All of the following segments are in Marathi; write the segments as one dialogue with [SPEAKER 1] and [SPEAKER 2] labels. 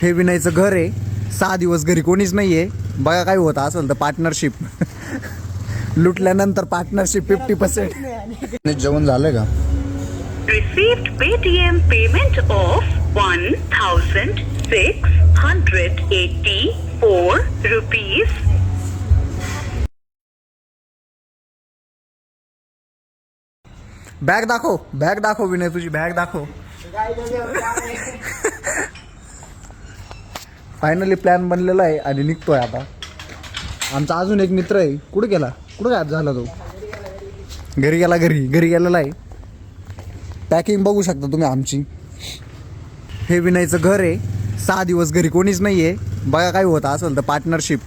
[SPEAKER 1] हे विनयचं घर आहे. 6 दिवस घरी कोणीच नाहीये. बघा काय होतं असेल तर पार्टनरशिप. लुटल्यानंतर पार्टनरशिप 50%. जेवण झालंय का?
[SPEAKER 2] Received Paytm payment of 1,684 rupees.
[SPEAKER 1] Bag दाखव, बॅग दाखव विनय, तुझी बॅग दाखव. फायनली प्लॅन बनलेला आहे आणि निघतोय आता. आमचा अजून एक मित्र आहे. कुठे गेला? कुठे गायब झाला तो? घरी गेला. घरी गेलेला आहे. पॅकिंग बघू शकता तुम्ही आमची. हे विनयचं घर आहे. 6 दिवस घरी कोणीच नाहीये. बघा काय होतं असेल तर पार्टनरशिप.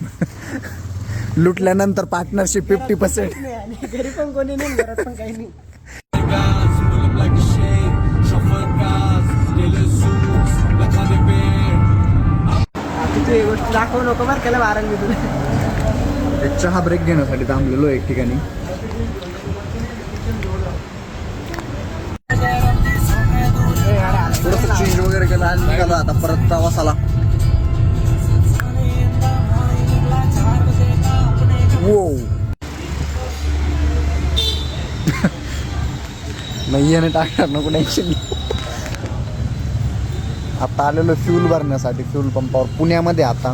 [SPEAKER 1] लुटल्यानंतर पार्टनरशिप 50%.
[SPEAKER 3] घरी पण कोणी नाही, घरात पण काही नाही. तुझी गोष्ट दाखवू नको बरं केलं वारंग मी तुला.
[SPEAKER 1] एक चहा ब्रेक घेण्यासाठी थांबलेलो एक ठिकाणी. थोडंसं चेंज वगैरे केलं आणि निघालो आता परत प्रवासाला. वो नाही आहे टाकणार नको टेन्शन. आता आलेलो फ्यूल भरण्यासाठी फ्यूल पंपावर पुण्यामध्ये आता.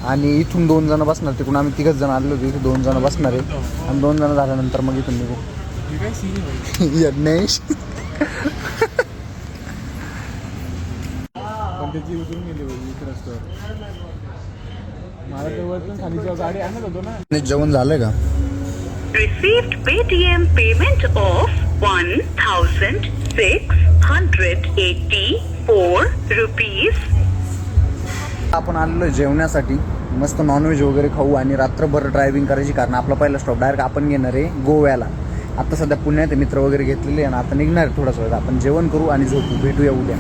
[SPEAKER 1] आणि इथून 2 जण बसणार, तिकडून आम्ही 3 जण आलेलो होतो. इथे 2 जण बसणार आहे आणि 2 जण झाल्यानंतर मग इथून निघू. यज्ञेश जेवण झालंय का?
[SPEAKER 2] Received Paytm payment of 1,684 rupees.
[SPEAKER 1] आपण आलेलो जेवण्यासाठी. मस्त नॉनव्हेज वगैरे खाऊ आणि रात्रभर ड्रायव्हिंग करायची, कारण आपला पहिला स्टॉप डायरेक्ट आपण घेणार आहे गोव्याला. आता सध्या पुण्यात मित्र वगैरे घेतलेले आणि आता निघणार थोडासा वेळ. आपण जेवण करू आणि झोपू. भेटूया उद्या.